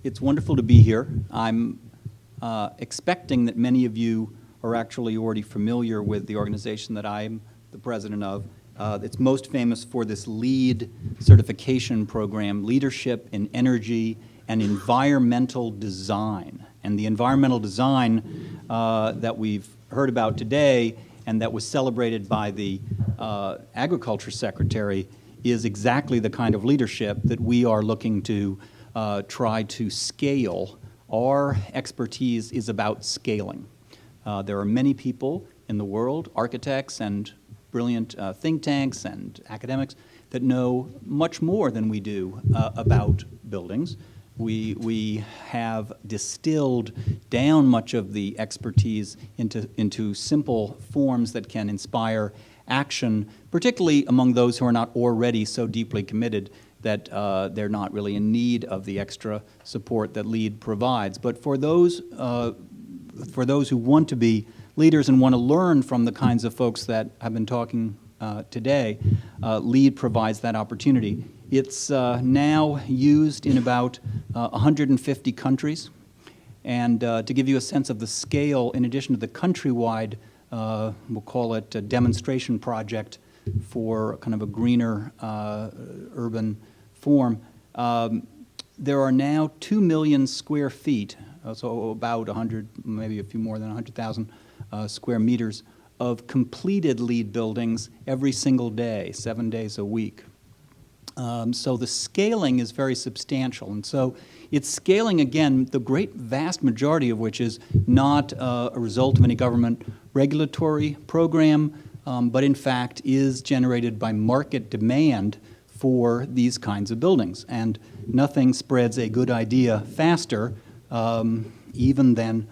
It's wonderful to be here. I'm expecting that many of you are actually already familiar with the organization that I'm the president of. It's most famous for this LEED certification program, Leadership in Energy and Environmental Design. And the environmental design that we've heard about today and that was celebrated by the Agriculture Secretary is exactly the kind of leadership that we are looking to try to scale. Our expertise is about scaling. There are many people in the world, architects and brilliant think tanks and academics, that know much more than we do about buildings. We have distilled down much of the expertise into simple forms that can inspire action, particularly among those who are not already so deeply committed that they're not really in need of the extra support that LEED provides. But for those who want to be leaders and want to learn from the kinds of folks that have been talking today, LEED provides that opportunity. It's now used in about 150 countries. And to give you a sense of the scale, in addition to the countrywide, we'll call it a demonstration project for kind of a greener urban form, there are now 2 million square feet, so about 100, maybe a few more than 100,000 square meters of completed LEED buildings every single day, 7 days a week. So the scaling is very substantial. And so it's scaling, again, the great vast majority of which is not a result of any government regulatory program, but in fact is generated by market demand for these kinds of buildings. And nothing spreads a good idea faster, even than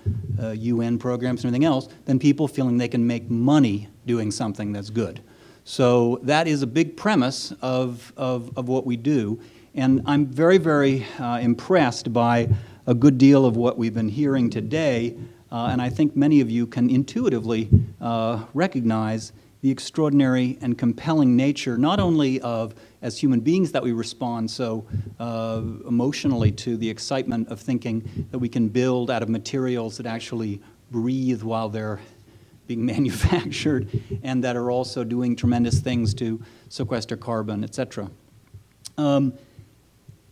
UN programs and everything else, than people feeling they can make money doing something that's good. So that is a big premise of what we do. And I'm very, very impressed by a good deal of what we've been hearing today. And I think many of you can intuitively recognize the extraordinary and compelling nature, not only of, as human beings, that we respond so emotionally to the excitement of thinking that we can build out of materials that actually breathe while they're being manufactured, and that are also doing tremendous things to sequester carbon, et cetera.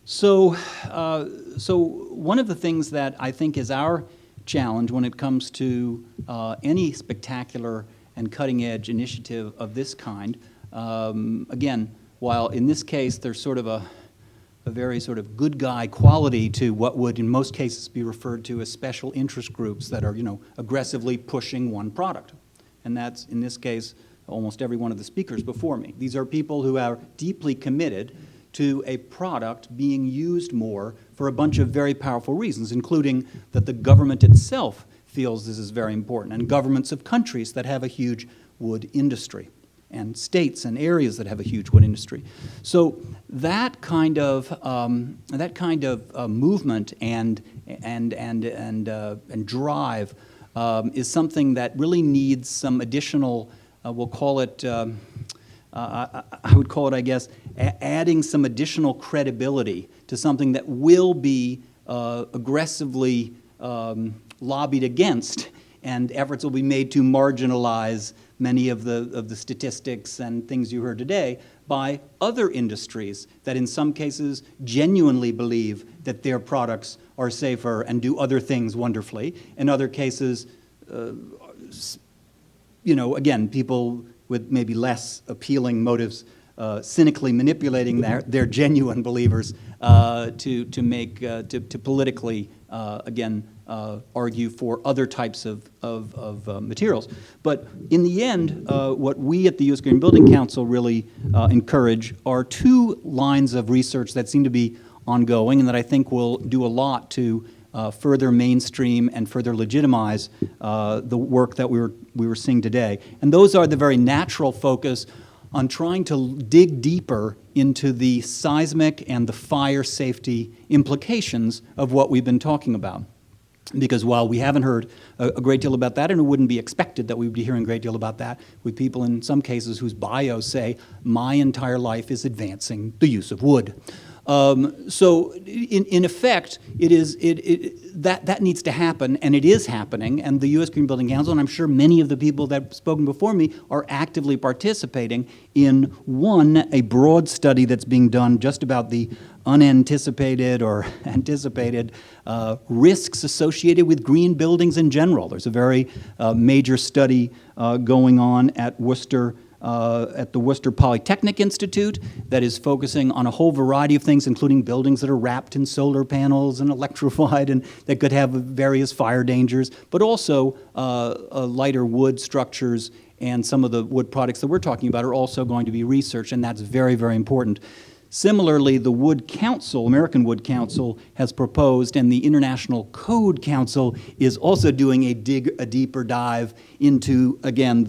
So one of the things that I think is our challenge when it comes to any spectacular and cutting-edge initiative of this kind, again, while in this case there's sort of a very sort of good guy quality to what would in most cases be referred to as special interest groups that are, aggressively pushing one product. And that's, in this case, almost every one of the speakers before me. These are people who are deeply committed to a product being used more for a bunch of very powerful reasons, including that the government itself feels this is very important, and governments of countries that have a huge wood industry, and states and areas that have a huge wood industry. So that kind of movement and drive is something that really needs some additional, we'll call it, I would call it, I guess, adding some additional credibility to something that will be aggressively lobbied against, and efforts will be made to marginalize many of the statistics and things you heard today by other industries that in some cases genuinely believe that their products are safer and do other things wonderfully. In other cases, again, people with maybe less appealing motives cynically manipulating their genuine believers to politically, again, argue for other types of materials. But in the end, what we at the U.S. Green Building Council really encourage are two lines of research that seem to be ongoing and that I think will do a lot to further mainstream and further legitimize the work that we were seeing today. And those are the very natural focus on trying to dig deeper into the seismic and the fire safety implications of what we've been talking about. Because while we haven't heard a great deal about that, and it wouldn't be expected that we would be hearing a great deal about that, with people in some cases whose bios say, my entire life is advancing the use of wood. So in effect, that needs to happen, and it is happening, and the U.S. Green Building Council, and I'm sure many of the people that have spoken before me are actively participating in, one, a broad study that's being done just about the unanticipated or anticipated risks associated with green buildings in general. There's a very major study going on at Worcester, at the Worcester Polytechnic Institute, that is focusing on a whole variety of things, including buildings that are wrapped in solar panels and electrified and that could have various fire dangers, but also lighter wood structures, and some of the wood products that we're talking about are also going to be researched, and that's very, very important. Similarly, the Wood Council, American Wood Council, has proposed, and the International Code Council is also doing a deeper dive into, again,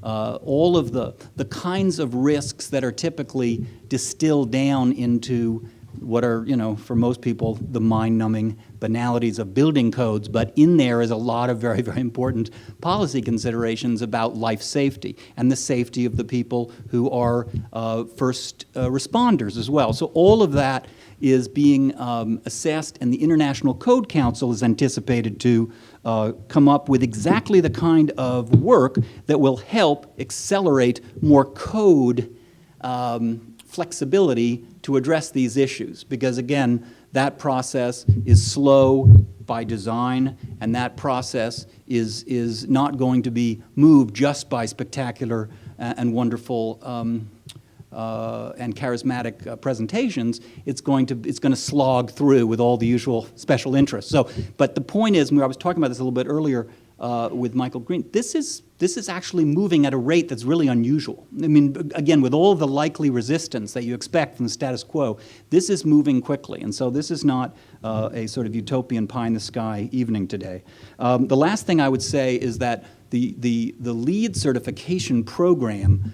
all of the kinds of risks that are typically distilled down into what are, for most people, the mind-numbing banalities of building codes, but in there is a lot of very, very important policy considerations about life safety and the safety of the people who are first responders as well. So all of that is being assessed, and the International Code Council is anticipated to come up with exactly the kind of work that will help accelerate more code flexibility to address these issues, because again, that process is slow by design, and that process is not going to be moved just by spectacular and wonderful and charismatic presentations. It's going to slog through with all the usual special interests. So, but the point is, I was talking about this a little bit earlier with Michael Green, this is actually moving at a rate that's really unusual. I mean, again, with all the likely resistance that you expect from the status quo, this is moving quickly, and so this is not a sort of utopian pie-in-the-sky evening today. The last thing I would say is that the LEED certification program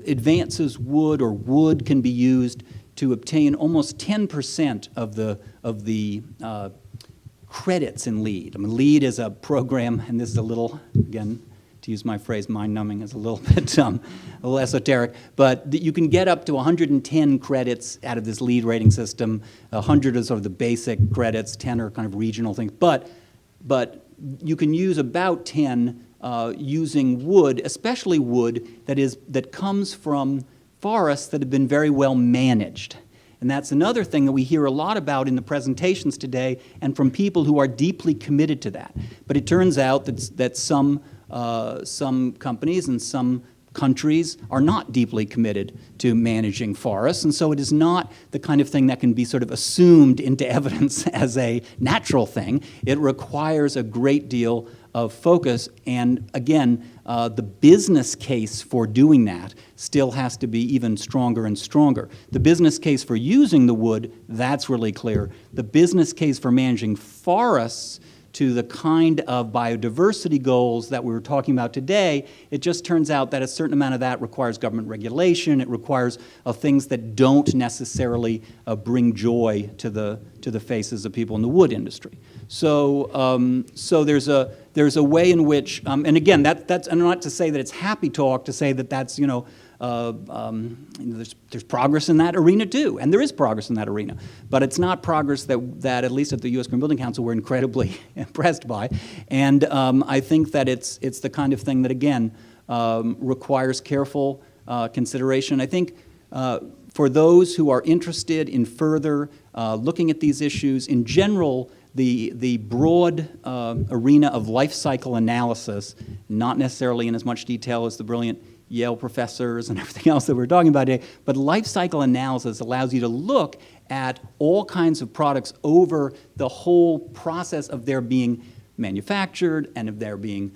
advances wood, or wood can be used to obtain almost 10% of the credits in LEED. I mean, LEED is a program, and this is a little, again, to use my phrase, mind-numbing is a little bit a little esoteric, but you can get up to 110 credits out of this LEED rating system. 100 is sort of the basic credits, 10 are kind of regional things, but you can use about 10 using wood, especially wood that comes from forests that have been very well managed. And that's another thing that we hear a lot about in the presentations today, and from people who are deeply committed to that. But it turns out that some companies and some countries are not deeply committed to managing forests, and so it is not the kind of thing that can be sort of assumed into evidence as a natural thing. It requires a great deal of focus, and again, the business case for doing that still has to be even stronger and stronger. The business case for using the wood, that's really clear. The business case for managing forests to the kind of biodiversity goals that we were talking about today, it just turns out that a certain amount of that requires government regulation. It requires things that don't necessarily bring joy to the faces of people in the wood industry. So there's a way in which, and again, that's and not to say that it's happy talk to say that that's there's progress in that arena too, and there is progress in that arena, but it's not progress that at least at the U.S. Green Building Council we're incredibly impressed by, and I think that it's the kind of thing that again requires careful consideration. I think for those who are interested in further looking at these issues in general, the broad arena of life cycle analysis, not necessarily in as much detail as the brilliant Yale professors and everything else that we're talking about today, but life cycle analysis allows you to look at all kinds of products over the whole process of their being manufactured and of their being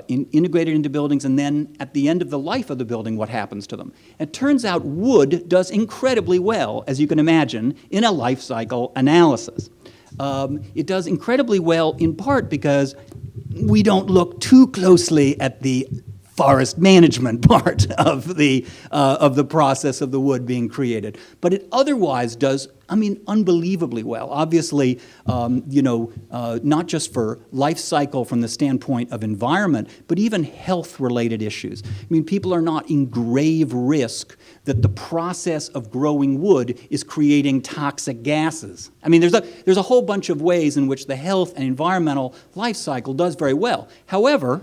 integrated into buildings, and then at the end of the life of the building, what happens to them. It turns out wood does incredibly well, as you can imagine, in a life cycle analysis. It does incredibly well in part because we don't look too closely at the forest management part of the process of the wood being created. But it otherwise does, I mean, unbelievably well. Obviously, not just for life cycle from the standpoint of environment, but even health-related issues. I mean, people are not in grave risk that the process of growing wood is creating toxic gases. I mean, there's a whole bunch of ways in which the health and environmental life cycle does very well. However,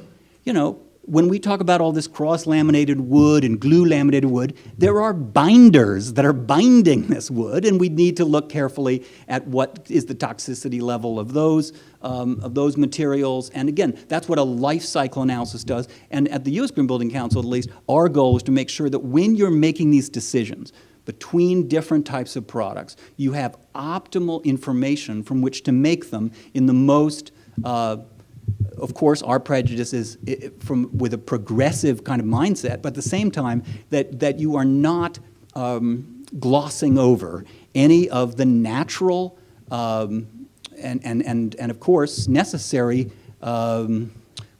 when we talk about all this cross-laminated wood and glue-laminated wood, there are binders that are binding this wood, and we need to look carefully at what is the toxicity level of those materials. And again, that's what a life cycle analysis does. And at the U.S. Green Building Council, at least, our goal is to make sure that when you're making these decisions between different types of products, you have optimal information from which to make them in the most of course, our prejudice is with a progressive kind of mindset, but at the same time that you are not glossing over any of the natural and of course necessary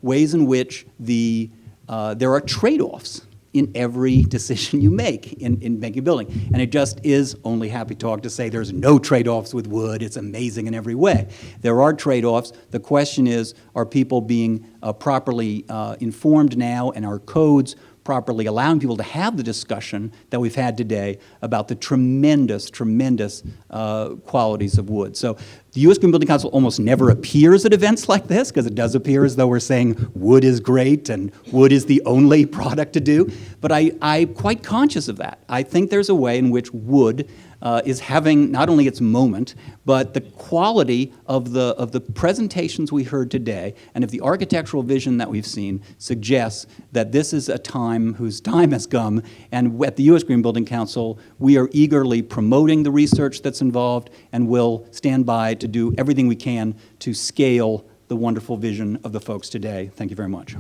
ways in which there are trade-offs in every decision you make in making a building. And it just is only happy talk to say there's no trade-offs with wood, it's amazing in every way. There are trade-offs. The question is, are people being properly informed now, and are codes properly allowing people to have the discussion that we've had today about the tremendous, tremendous qualities of wood. So the U.S. Green Building Council almost never appears at events like this, because it does appear as though we're saying wood is great and wood is the only product to do. But I'm quite conscious of that. I think there's a way in which wood is having not only its moment, but the quality of the presentations we heard today and of the architectural vision that we've seen suggests that this is a time whose time has come. And at the U.S. Green Building Council, we are eagerly promoting the research that's involved, and will stand by to do everything we can to scale the wonderful vision of the folks today. Thank you very much.